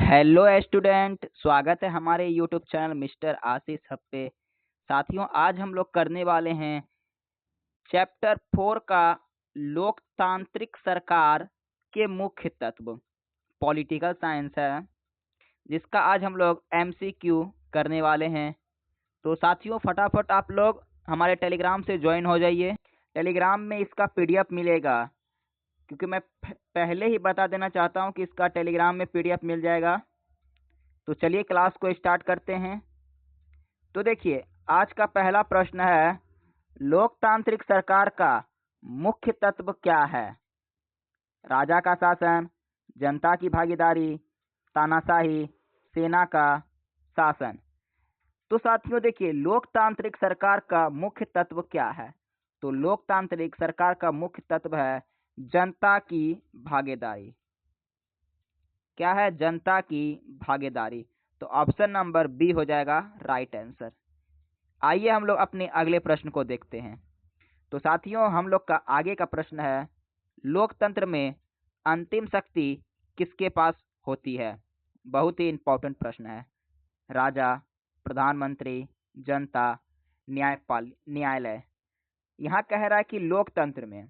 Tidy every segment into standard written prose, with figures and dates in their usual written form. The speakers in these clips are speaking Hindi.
हेलो स्टूडेंट, स्वागत है हमारे यूट्यूब चैनल मिस्टर आशीष हब पे। साथियों, आज हम लोग करने वाले हैं चैप्टर 4 का लोकतांत्रिक सरकार के मुख्य तत्व। पॉलिटिकल साइंस है, जिसका आज हम लोग एमसीक्यू करने वाले हैं। तो साथियों, फटाफट आप लोग हमारे टेलीग्राम से ज्वाइन हो जाइए। टेलीग्राम में इसका पीडीएफ मिलेगा, क्योंकि मैं पहले ही बता देना चाहता हूं कि इसका टेलीग्राम में पीडीएफ मिल जाएगा। तो चलिए क्लास को स्टार्ट करते हैं। तो देखिए, आज का पहला प्रश्न है, लोकतांत्रिक सरकार का मुख्य तत्व क्या है? राजा का शासन, जनता की भागीदारी, तानाशाही, सेना का शासन। तो साथियों देखिए, लोकतांत्रिक सरकार का मुख्य तत्व क्या है? तो लोकतांत्रिक सरकार का मुख्य तत्व है जनता की भागीदारी। क्या है? जनता की भागीदारी। तो ऑप्शन नंबर बी हो जाएगा राइट आंसर। आइए हम लोग अपने अगले प्रश्न को देखते हैं। तो साथियों, हम लोग का आगे का प्रश्न है, लोकतंत्र में अंतिम शक्ति किसके पास होती है? बहुत ही इंपॉर्टेंट प्रश्न है। राजा, प्रधानमंत्री, जनता, न्यायालय। यहाँ कह रहा है कि लोकतंत्र में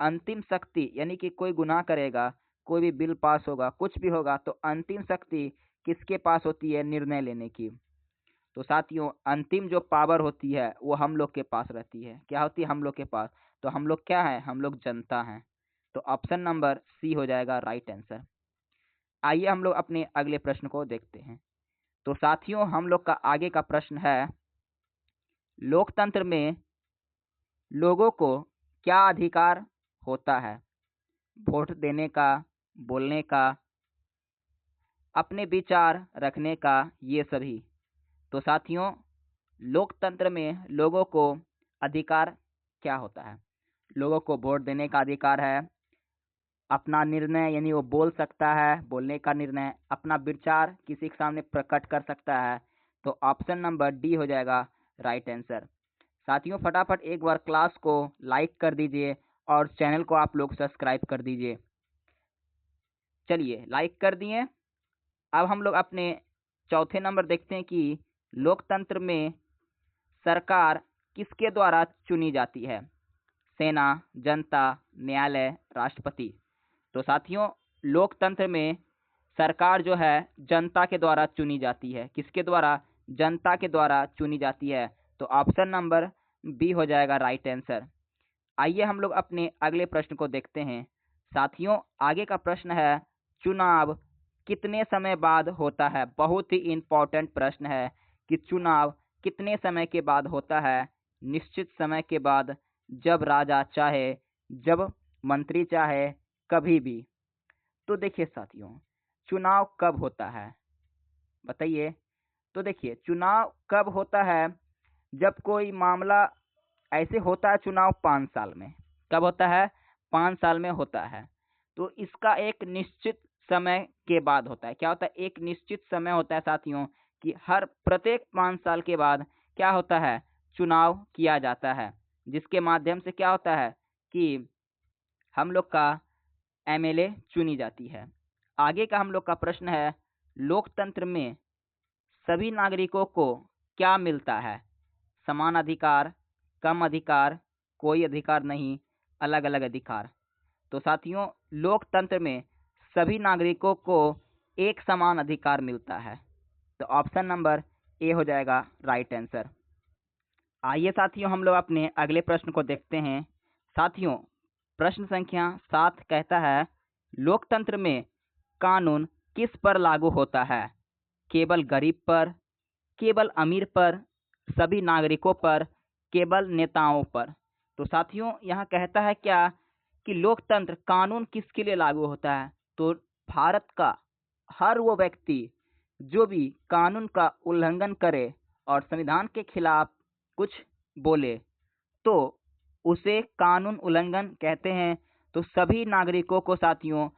अंतिम शक्ति, यानी कि कोई गुनाह करेगा, कोई भी बिल पास होगा, कुछ भी होगा, तो अंतिम शक्ति किसके पास होती है निर्णय लेने की? तो साथियों, अंतिम जो पावर होती है वो हम लोग के पास रहती है। क्या होती है? हम लोग के पास। तो हम लोग क्या है? हम लोग जनता हैं। तो ऑप्शन नंबर सी हो जाएगा राइट आंसर। आइए हम लोग अपने अगले प्रश्न को देखते हैं। तो साथियों, हम लोग का आगे का प्रश्न है, लोकतंत्र में लोगों को क्या अधिकार होता है? वोट देने का, बोलने का, अपने विचार रखने का, ये सभी। तो साथियों, लोकतंत्र में लोगों को अधिकार क्या होता है? लोगों को वोट देने का अधिकार है, अपना निर्णय, यानी वो बोल सकता है, बोलने का निर्णय, अपना विचार किसी के सामने प्रकट कर सकता है। तो ऑप्शन नंबर डी हो जाएगा राइट आंसर। साथियों, फटाफट एक बार क्लास को लाइक कर दीजिए और चैनल को आप लोग सब्सक्राइब कर दीजिए। चलिए, लाइक कर दिए। अब हम लोग अपने चौथे नंबर देखते हैं कि लोकतंत्र में सरकार किसके द्वारा चुनी जाती है? सेना, जनता, न्यायालय, राष्ट्रपति। तो साथियों, लोकतंत्र में सरकार जो है जनता के द्वारा चुनी जाती है। किसके द्वारा? जनता के द्वारा चुनी जाती है। तो ऑप्शन नंबर बी हो जाएगा राइट आंसर। आइए हम लोग अपने अगले प्रश्न को देखते हैं। साथियों, आगे का प्रश्न है, चुनाव कितने समय बाद होता है? बहुत ही इंपॉर्टेंट प्रश्न है कि चुनाव कितने समय के बाद होता है? निश्चित समय के बाद, जब राजा चाहे, जब मंत्री चाहे, कभी भी। तो देखिए साथियों, चुनाव कब होता है बताइए? तो देखिए, चुनाव कब होता है? जब कोई मामला ऐसे होता है, चुनाव 5 साल में। कब होता है? 5 साल में होता है। तो इसका एक निश्चित समय के बाद होता है। क्या होता है? एक निश्चित समय होता है साथियों, कि हर प्रत्येक 5 साल के बाद क्या होता है? चुनाव किया जाता है, जिसके माध्यम से क्या होता है कि हम लोग का एमएलए चुनी जाती है। आगे का हम लोग का प्रश्न है, लोकतंत्र में सभी नागरिकों को क्या मिलता है? समान अधिकार, कम अधिकार, कोई अधिकार नहीं, अलग अलग अधिकार। तो साथियों, लोकतंत्र में सभी नागरिकों को एक समान अधिकार मिलता है। तो ऑप्शन नंबर ए हो जाएगा राइट आंसर। आइए साथियों, हम लोग अपने अगले प्रश्न को देखते हैं। साथियों, प्रश्न संख्या 7 कहता है, लोकतंत्र में कानून किस पर लागू होता है? केवल गरीब पर, केवल अमीर पर, सभी नागरिकों पर, केवल नेताओं पर? तो साथियों, यहाँ कहता है क्या कि लोकतंत्र कानून किसके लिए लागू होता है? तो भारत का हर वो व्यक्ति जो भी कानून का उल्लंघन करे और संविधान के खिलाफ कुछ बोले, तो उसे कानून उल्लंघन कहते हैं। तो सभी नागरिकों को साथियों,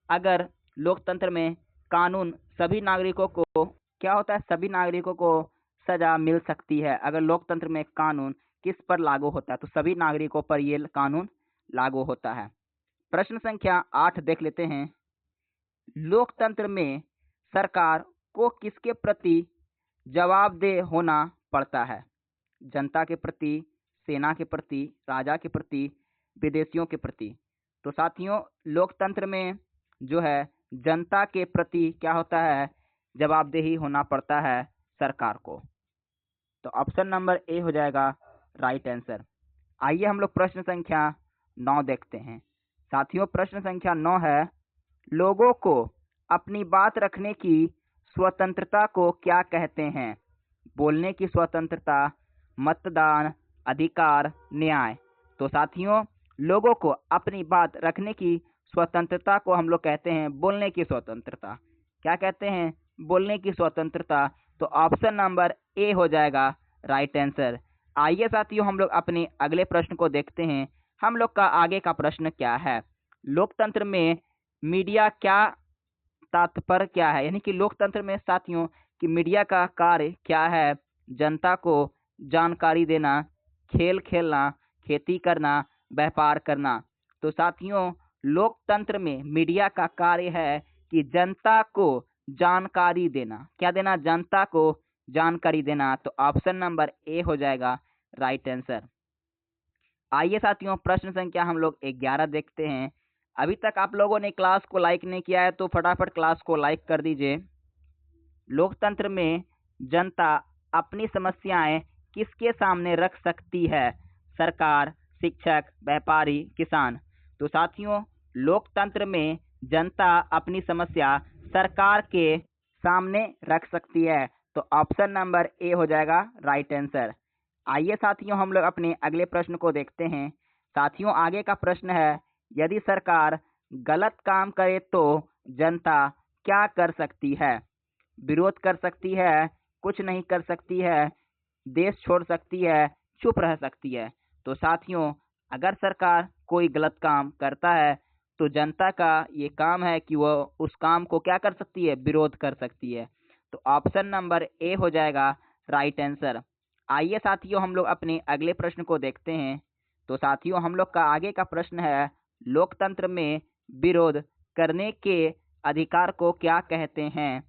अगर लोकतंत्र में कानून, सभी नागरिकों को क्या होता है? सभी नागरिकों को सजा मिल सकती है। अगर लोकतंत्र में कानून किस पर लागू होता है? तो सभी नागरिकों पर ये कानून लागू होता है। प्रश्न संख्या 8 देख लेते हैं। लोकतंत्र में सरकार को किसके प्रति जवाबदेह होना पड़ता है? जनता के प्रति, सेना के प्रति, राजा के प्रति, विदेशियों के प्रति। तो साथियों, लोकतंत्र में जो है जनता के प्रति क्या होता है? जवाबदेही होना पड़ता है सरकार को। तो ऑप्शन नंबर ए हो जाएगा राइट आंसर। आइए हम लोग प्रश्न संख्या 9 देखते हैं। साथियों, प्रश्न संख्या 9 है, लोगों को अपनी बात रखने की स्वतंत्रता को क्या कहते हैं? बोलने की स्वतंत्रता, मतदान, अधिकार, न्याय। तो साथियों, लोगों को अपनी बात रखने की स्वतंत्रता को हम लोग कहते हैं बोलने की स्वतंत्रता। क्या कहते हैं? बोलने की स्वतंत्रता। तो ऑप्शन नंबर ए हो जाएगा राइट आंसर। आइए साथियों, हम लोग अपने अगले प्रश्न को देखते हैं। हम लोग का आगे का प्रश्न क्या है? लोकतंत्र में मीडिया क्या तात्पर्य क्या है? यानी कि लोकतंत्र में साथियों कि मीडिया का कार्य क्या है? जनता को जानकारी देना, खेल खेलना, खेती करना, व्यापार करना। तो साथियों, लोकतंत्र में मीडिया का कार्य है कि जनता को जानकारी देना। क्या देना? जनता को जानकारी देना। तो ऑप्शन नंबर ए हो जाएगा राइट आंसर। आइए साथियों, प्रश्न संख्या हम लोग 11 देखते हैं। अभी तक आप लोगों ने क्लास को लाइक नहीं किया है तो फटाफट क्लास को लाइक कर दीजिए। लोकतंत्र में जनता अपनी समस्याएं किसके सामने रख सकती है? सरकार, शिक्षक, व्यापारी, किसान। तो साथियों, लोकतंत्र में जनता अपनी समस्या सरकार के सामने रख सकती है। तो ऑप्शन नंबर ए हो जाएगा राइट आंसर। आइए साथियों, हम लोग अपने अगले प्रश्न को देखते हैं। साथियों, आगे का प्रश्न है, यदि सरकार गलत काम करे तो जनता क्या कर सकती है? विरोध कर सकती है, कुछ नहीं कर सकती है, देश छोड़ सकती है, चुप रह सकती है। तो साथियों, अगर सरकार कोई गलत काम करता है तो जनता का ये काम है कि वो उस काम को क्या कर सकती है? विरोध कर सकती है। तो ऑप्शन नंबर ए हो जाएगा राइट आंसर। आइए साथियों, हम लोग अपने अगले प्रश्न को देखते हैं। तो साथियों, हम लोग का आगे का प्रश्न है, लोकतंत्र में विरोध करने के अधिकार को क्या कहते हैं?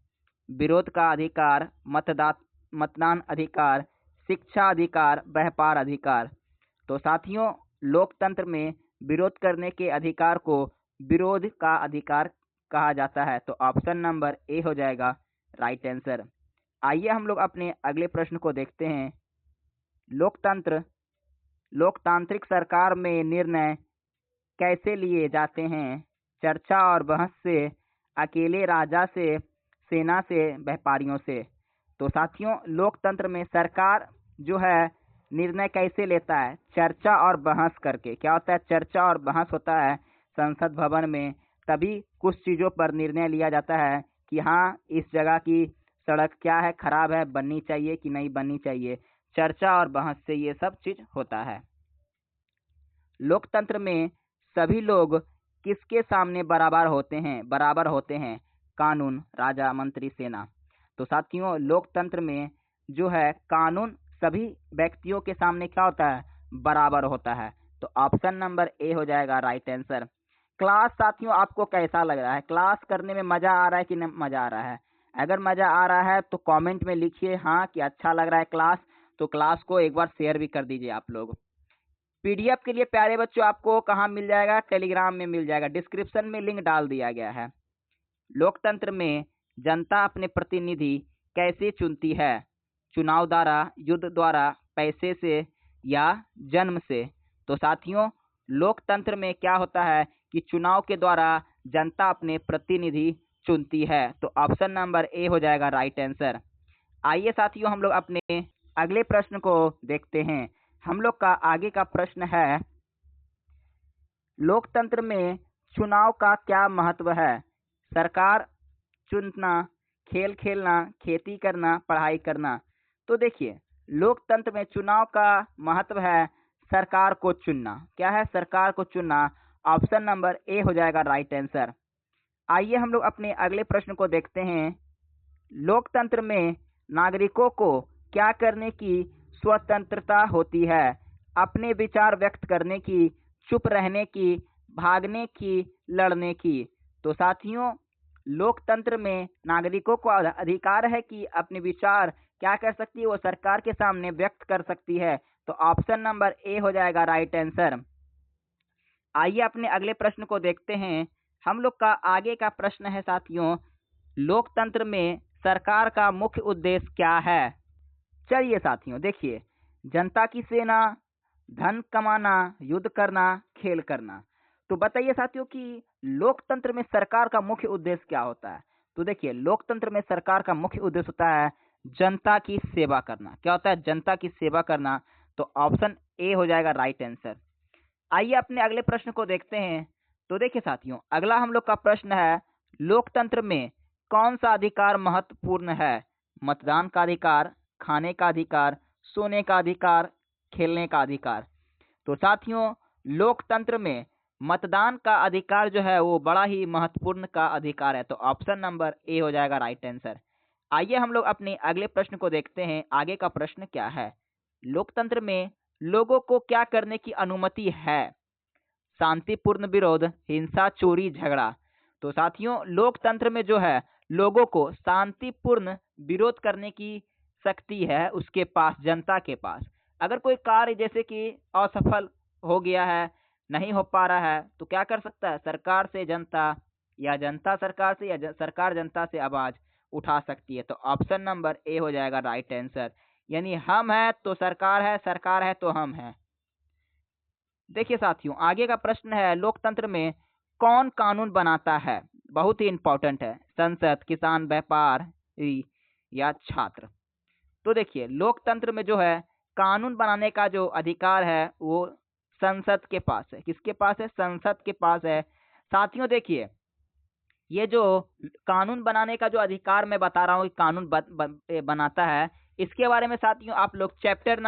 विरोध का अधिकार, मतदान अधिकार, शिक्षा अधिकार, व्यापार अधिकार। तो साथियों, लोकतंत्र में विरोध करने के अधिकार को विरोध का अधिकार कहा जाता है। तो ऑप्शन नंबर ए हो जाएगा राइट आंसर। आइए हम लोग अपने अगले प्रश्न को देखते हैं। लोकतांत्रिक सरकार में निर्णय कैसे लिए जाते हैं? चर्चा और बहस से, अकेले राजा से, सेना से, व्यापारियों से। तो साथियों, लोकतंत्र में सरकार जो है निर्णय कैसे लेता है? चर्चा और बहस करके। क्या होता है? चर्चा और बहस होता है संसद भवन में। तभी कुछ चीज़ों पर निर्णय लिया जाता है कि हाँ, इस जगह की सड़क क्या है, खराब है, बननी चाहिए कि नहीं बननी चाहिए। चर्चा और बहस से ये सब चीज होता है। लोकतंत्र में सभी लोग किसके सामने बराबर होते हैं? कानून, राजा, मंत्री, सेना। तो साथियों, लोकतंत्र में जो है कानून सभी व्यक्तियों के सामने क्या होता है? बराबर होता है। तो ऑप्शन नंबर ए हो जाएगा राइट आंसर। क्लास साथियों, आपको कैसा लग रहा है? क्लास करने में मजा आ रहा है कि नहीं मजा आ रहा है? अगर मजा आ रहा है तो कमेंट में लिखिए हाँ कि अच्छा लग रहा है क्लास। तो क्लास को एक बार शेयर भी कर दीजिए आप लोग। पीडीएफ के लिए प्यारे बच्चों आपको कहाँ मिल जाएगा? टेलीग्राम में मिल जाएगा, डिस्क्रिप्शन में लिंक डाल दिया गया है। लोकतंत्र में जनता अपने प्रतिनिधि कैसे चुनती है? चुनाव द्वारा, युद्ध द्वारा, पैसे से या जन्म से। तो साथियों, लोकतंत्र में क्या होता है कि चुनाव के द्वारा जनता अपने प्रतिनिधि चुनती है। तो ऑप्शन नंबर ए हो जाएगा राइट आंसर। आइए साथियों, हम लोग अपने अगले प्रश्न को देखते हैं। हम लोग का आगे का प्रश्न है, लोकतंत्र में चुनाव का क्या महत्व है? सरकार चुनना, खेल खेलना, खेती करना, पढ़ाई करना। तो देखिए, लोकतंत्र में चुनाव का महत्व है सरकार को चुनना। क्या है? सरकार को चुनना। ऑप्शन नंबर ए हो जाएगा राइट आंसर। आइए हम लोग अपने अगले प्रश्न को देखते हैं। लोकतंत्र में नागरिकों को क्या करने की स्वतंत्रता होती है? अपने विचार व्यक्त करने की, चुप रहने की, भागने की, लड़ने की। तो साथियों, लोकतंत्र में नागरिकों को अधिकार है कि अपने विचार क्या कर सकती है, वो सरकार के सामने व्यक्त कर सकती है। तो ऑप्शन नंबर ए हो जाएगा राइट आंसर। आइए अपने अगले प्रश्न को देखते हैं। हम लोग का आगे का प्रश्न है साथियों, लोकतंत्र में सरकार का मुख्य उद्देश्य क्या है। चलिए साथियों देखिए, जनता की सेना, धन कमाना, युद्ध करना, खेल करना। तो बताइए साथियों कि लोकतंत्र में सरकार का मुख्य उद्देश्य क्या होता है। तो देखिए, लोकतंत्र में सरकार का मुख्य उद्देश्य होता है जनता की सेवा करना। क्या होता है? जनता की सेवा करना। तो ऑप्शन ए हो जाएगा राइट आंसर। आइए अपने अगले प्रश्न को देखते हैं। तो देखिए साथियों, अगला हम लोग का प्रश्न है, लोकतंत्र में कौन सा अधिकार महत्वपूर्ण है। मतदान का अधिकार, खाने का अधिकार, सोने का अधिकार, खेलने का अधिकार। तो साथियों, लोकतंत्र में मतदान का अधिकार जो है वो बड़ा ही महत्वपूर्ण का अधिकार है। तो ऑप्शन नंबर ए हो जाएगा राइट आंसर। आइए हम लोग अपने अगले प्रश्न को देखते हैं। आगे का प्रश्न क्या है, लोकतंत्र में लोगों को क्या करने की अनुमति है। शांतिपूर्ण विरोध, हिंसा, चोरी, झगड़ा। तो साथियों, लोकतंत्र में जो है लोगों को शांतिपूर्ण विरोध करने की शक्ति है उसके पास, जनता के पास। अगर कोई कार्य जैसे कि असफल हो गया है, नहीं हो पा रहा है, तो क्या कर सकता है, सरकार से जनता या जनता सरकार से या सरकार जनता से आवाज उठा सकती है। तो ऑप्शन नंबर ए हो जाएगा राइट आंसर। यानी हम है तो सरकार है तो हम हैं। देखिए साथियों, आगे का प्रश्न है, लोकतंत्र में कौन कानून बनाता है। बहुत ही इंपॉर्टेंट है, संसद, किसान, व्यापारी या छात्र। तो देखिए, लोकतंत्र में जो है कानून बनाने का जो अधिकार है वो संसद के पास है। किसके पास है? संसद के पास है। साथियों देखिए, ये जो कानून बनाने का जो अधिकार मैं बता रहा हूँ, कानून बनाता है, इसके बारे में साथियों आप लोग चैप्टर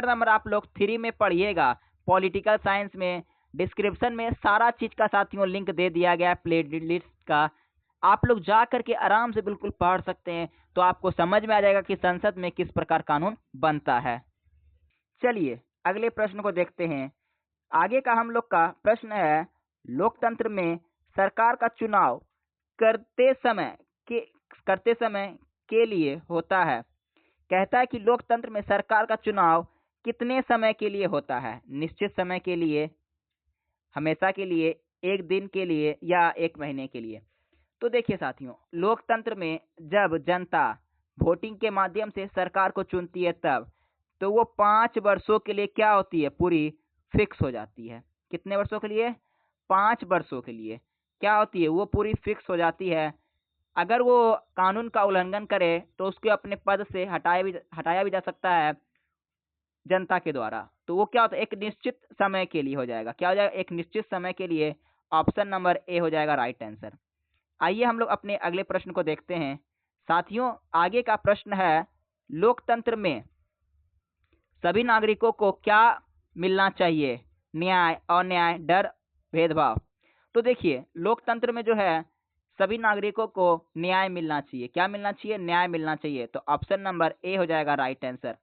नंबर आप लोग 3 में पढ़िएगा। पॉलिटिकल साइंस में डिस्क्रिप्शन में सारा चीज का साथियों लिंक दे दिया गया है, प्ले लिस्ट का। आप लोग जा करके आराम से बिल्कुल पढ़ सकते हैं, तो आपको समझ में आ जाएगा कि संसद में किस प्रकार कानून बनता है। चलिए अगले प्रश्न को देखते हैं। आगे का हम लोग का प्रश्न है, लोकतंत्र में सरकार का चुनाव करते समय के लिए होता है। कहता है कि लोकतंत्र में सरकार का चुनाव कितने समय के लिए होता है। निश्चित समय के लिए, हमेशा के लिए, एक दिन के लिए या एक महीने के लिए। तो देखिए साथियों, लोकतंत्र में जब जनता वोटिंग के माध्यम से सरकार को चुनती है तब तो वो 5 वर्षों के लिए क्या होती है, पूरी फिक्स हो जाती है। कितने वर्षों के लिए? 5 वर्षों के लिए क्या होती है, वो पूरी फिक्स हो जाती है। अगर वो कानून का उल्लंघन करे तो उसके अपने पद से हटाया भी जा सकता है जनता के द्वारा। तो वो क्या होता है, एक निश्चित समय के लिए हो जाएगा। क्या हो जाएगा? एक निश्चित समय के लिए। ऑप्शन नंबर ए हो जाएगा राइट आंसर। आइए हम लोग अपने अगले प्रश्न को देखते हैं। साथियों, आगे का प्रश्न है, लोकतंत्र में सभी नागरिकों को क्या मिलना चाहिए। न्याय, अन्याय, डर, भेदभाव। तो देखिए, लोकतंत्र में जो है सभी नागरिकों को न्याय मिलना चाहिए। क्या मिलना चाहिए? न्याय मिलना चाहिए। तो ऑप्शन नंबर ए हो जाएगा राइट आंसर।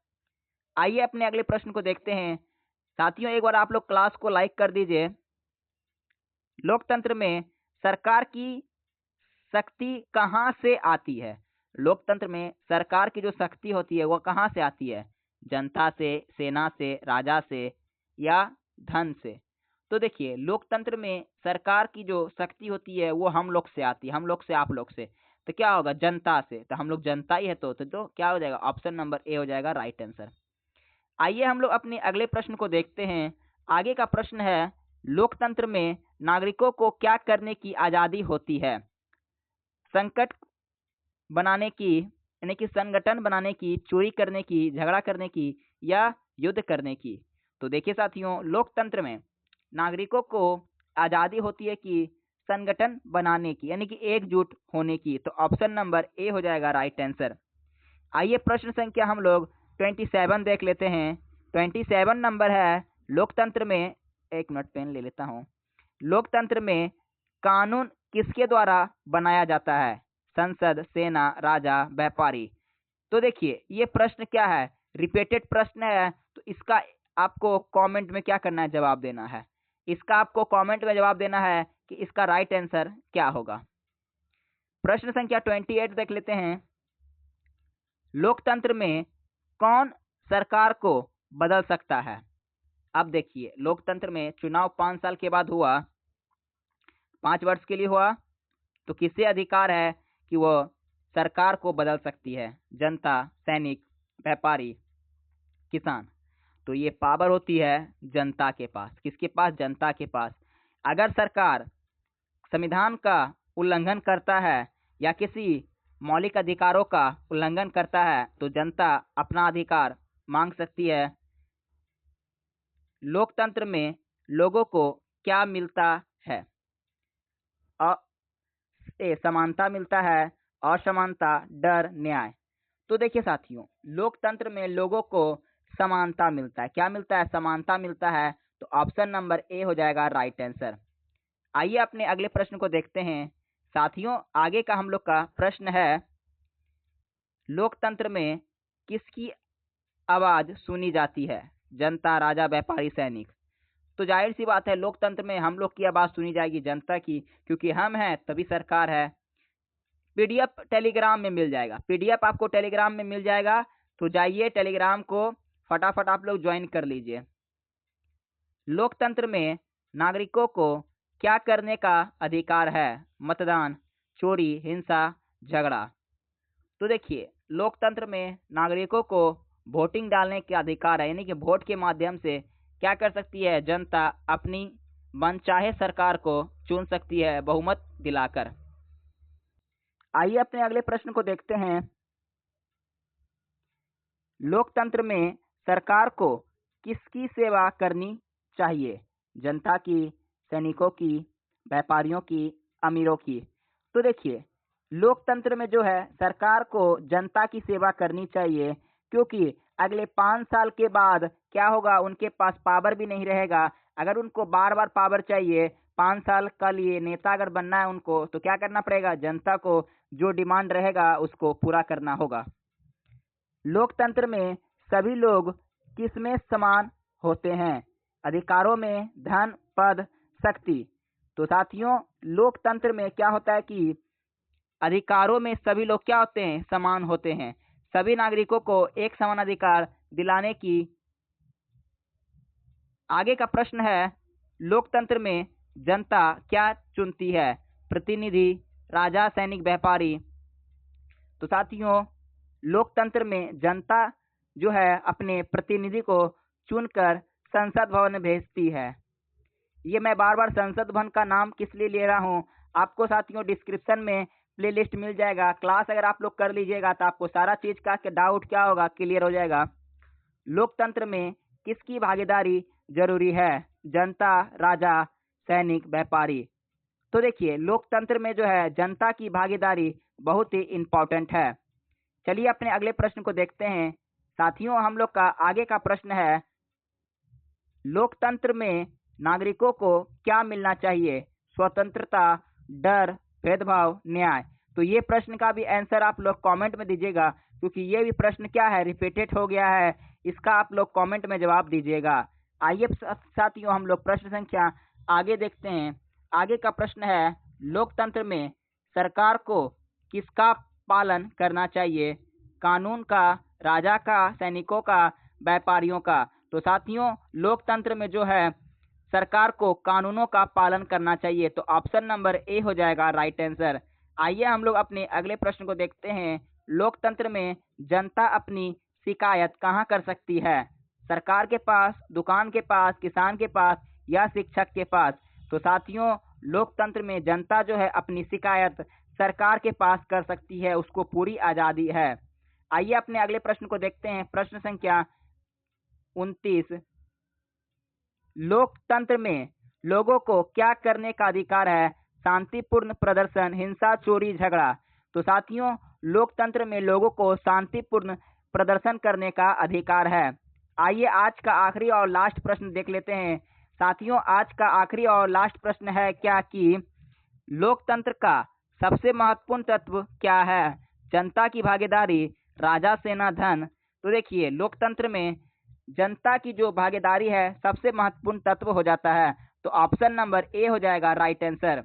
आइए अपने अगले प्रश्न को देखते हैं। साथियों, एक बार आप लोग क्लास को लाइक कर दीजिए। लोकतंत्र में सरकार की शक्ति कहाँ से आती है। लोकतंत्र में सरकार की जो शक्ति होती है वो कहाँ से आती है? जनता से, सेना से, राजा से या धन से। तो देखिए, लोकतंत्र में सरकार की जो शक्ति होती है वो हम लोग से आती है, हम लोग से, आप लोग से। तो क्या होगा? जनता से। तो हम लोग जनता ही है, तो क्या हो जाएगा? ऑप्शन नंबर ए हो जाएगा राइट आंसर। आइए हम लोग अपने अगले प्रश्न को देखते हैं। आगे का प्रश्न है, लोकतंत्र में नागरिकों को क्या करने की आजादी होती है। संकट बनाने की, यानी कि संगठन बनाने की, चोरी करने की, झगड़ा करने की या युद्ध करने की। तो देखिए साथियों, लोकतंत्र में नागरिकों को आजादी होती है कि संगठन बनाने की, यानी कि एकजुट होने की। तो ऑप्शन नंबर ए हो जाएगा राइट आंसर। आइए प्रश्न संख्या हम लोग 27 देख लेते हैं। 27 नंबर है, लोकतंत्र में, एक मिनट पेन ले लेता हूँ। लोकतंत्र में कानून किसके द्वारा बनाया जाता है। संसद, सेना, राजा, व्यापारी। तो देखिए, ये प्रश्न क्या है, रिपीटेड प्रश्न है। तो इसका आपको कमेंट में क्या करना है, जवाब देना है। इसका आपको कमेंट में जवाब देना है कि इसका राइट आंसर क्या होगा। प्रश्न संख्या 28 देख लेते हैं। लोकतंत्र में कौन सरकार को बदल सकता है? अब देखिए, लोकतंत्र में चुनाव 5 साल के बाद हुआ, 5 वर्ष के लिए हुआ, तो किससे अधिकार है कि वो सरकार को बदल सकती है? जनता, सैनिक, व्यापारी, किसान। तो ये पावर होती है जनता के पास। किसके पास? जनता के पास। अगर सरकार संविधान का उल्लंघन करता है या किसी मौलिक अधिकारों का उल्लंघन करता है तो जनता अपना अधिकार मांग सकती है। लोकतंत्र में लोगों को क्या मिलता है? समानता मिलता है, असमानता, डर, न्याय। तो देखिए साथियों, लोकतंत्र में लोगों को समानता मिलता है। क्या मिलता है? समानता मिलता है। तो ऑप्शन नंबर ए हो जाएगा राइट आंसर। आइए अपने अगले प्रश्न को देखते हैं। साथियों, आगे का हम लोग का प्रश्न है, लोकतंत्र में किसकी आवाज सुनी जाती है? जनता, राजा, व्यापारी, सैनिक। तो जाहिर सी बात है, लोकतंत्र में हम लोग की आवाज सुनी जाएगी, जनता की, क्योंकि हम हैं तभी सरकार है। पीडीएफ टेलीग्राम में मिल जाएगा, पीडीएफ आपको टेलीग्राम में मिल जाएगा। तो जाइए टेलीग्राम को फटाफट आप लोग ज्वाइन कर लीजिए। लोकतंत्र में नागरिकों को क्या करने का अधिकार है? मतदान, चोरी, हिंसा, झगड़ा। तो देखिए, लोकतंत्र में नागरिकों को वोटिंग डालने का अधिकार है, यानी कि वोट के माध्यम से क्या कर सकती है? जनता अपनी मनचाहे सरकार को चुन सकती है बहुमत दिलाकर। आइए अपने अगले प्रश्न को देखते हैं। लोकतंत्र में सरकार को किसकी सेवा करनी चाहिए? जनता की, सैनिकों की, व्यापारियों की, अमीरों की। तो देखिए, लोकतंत्र में जो है सरकार को जनता की सेवा करनी चाहिए, क्योंकि अगले 5 साल के बाद क्या होगा? उनके पास पावर भी नहीं रहेगा। अगर उनको बार बार पावर चाहिए, 5 साल का लिए नेता अगर बनना है उनको, तो क्या करना पड़ेगा? जनता को जो डिमांड रहेगा उसको पूरा करना होगा। लोकतंत्र में सभी लोग किसमें समान होते हैं? अधिकारों में, धन, पद, शक्ति। तो साथियों, लोकतंत्र में क्या होता है कि अधिकारों में सभी लोग क्या होते हैं? समान होते हैं। सभी नागरिकों को एक समान अधिकार दिलाने की। आगे का प्रश्न है, लोकतंत्र में जनता क्या चुनती है? प्रतिनिधि, राजा, सैनिक, व्यापारी। तो साथियों, लोकतंत्र में जनता जो है अपने प्रतिनिधि को चुनकर संसद भवन में भेजती है। ये मैं बार बार संसद भवन का नाम किस लिए ले रहा हूँ, आपको साथियों डिस्क्रिप्शन में प्लेलिस्ट मिल जाएगा। क्लास अगर आप लोग कर लीजिएगा तो आपको सारा चीज का डाउट क्या होगा, क्लियर हो जाएगा। लोकतंत्र में किसकी भागीदारी जरूरी है? जनता, राजा, सैनिक, व्यापारी। तो देखिए, लोकतंत्र में जो है जनता की भागीदारी बहुत ही इंपॉर्टेंट है। चलिए अपने अगले प्रश्न को देखते हैं। साथियों, हम लोग का आगे का प्रश्न है, लोकतंत्र में नागरिकों को क्या मिलना चाहिए? स्वतंत्रता, डर, भेदभाव, न्याय। तो ये प्रश्न का भी आंसर आप लोग कमेंट में दीजिएगा, क्योंकि ये भी प्रश्न क्या है? रिपीटेड हो गया है। इसका आप लोग कमेंट में जवाब दीजिएगा। आइए साथियों, हम लोग प्रश्न संख्या आगे देखते हैं। आगे का प्रश्न है, लोकतंत्र में सरकार को किसका पालन करना चाहिए? कानून का, राजा का, सैनिकों का, व्यापारियों का। तो साथियों, लोकतंत्र में जो है सरकार को कानूनों का पालन करना चाहिए। तो ऑप्शन नंबर ए हो जाएगा राइट आंसर। आइए हम लोग अपने अगले प्रश्न को देखते हैं। लोकतंत्र में जनता अपनी शिकायत कहाँ कर सकती है? सरकार के पास, दुकान के पास, किसान के पास या शिक्षक के पास। तो साथियों, लोकतंत्र में जनता जो है अपनी शिकायत सरकार के पास कर सकती है, उसको पूरी आजादी है। आइए अपने अगले प्रश्न को देखते हैं। प्रश्न संख्या 29, लोकतंत्र में लोगों को क्या करने का अधिकार है? शांतिपूर्ण प्रदर्शन, हिंसा, चोरी, झगड़ा। तो साथियों, लोकतंत्र में लोगों को शांतिपूर्ण प्रदर्शन करने का अधिकार है। आइए आज का आखिरी और लास्ट प्रश्न देख लेते हैं। साथियों, आज का आखिरी और लास्ट प्रश्न है क्या कि लोकतंत्र का सबसे महत्वपूर्ण तत्व क्या है? जनता की भागीदारी, राजा, सेना, धन। तो देखिए, लोकतंत्र में जनता की जो भागीदारी है सबसे महत्वपूर्ण तत्व हो जाता है। तो ऑप्शन नंबर ए हो जाएगा राइट आंसर।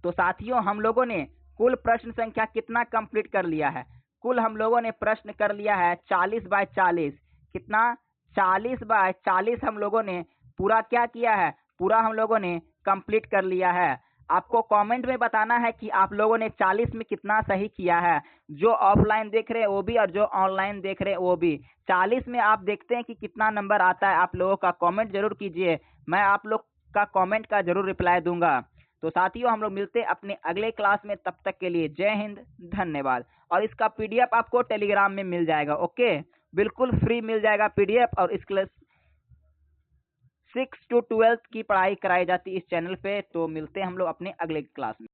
तो साथियों, हम लोगों ने कुल प्रश्न संख्या कितना कंप्लीट कर लिया है? कुल हम लोगों ने प्रश्न कर लिया है 40/40। कितना? 40/40 हम लोगों ने पूरा क्या किया है? पूरा हम लोगों ने कंप्लीट कर लिया है। आपको कमेंट में बताना है कि आप लोगों ने 40 में कितना सही किया है। जो ऑफलाइन देख रहे हैं वो भी और जो ऑनलाइन देख रहे हैं वो भी। 40 में आप देखते हैं कि कितना नंबर आता है आप लोगों का। कमेंट जरूर कीजिए, मैं आप लोग का कमेंट का जरूर रिप्लाई दूंगा। तो साथियों हम लोग मिलते हैं अपने अगले क्लास में, तब तक के लिए जय हिंद, धन्यवाद। और इसका पीडीएफ आपको टेलीग्राम में मिल जाएगा। ओके, बिल्कुल फ्री मिल जाएगा पीडीएफ। और इस क्लास 6 to 12 की पढ़ाई कराई जाती है इस चैनल पे। तो मिलते हैं हम लोग अपने अगले क्लास में।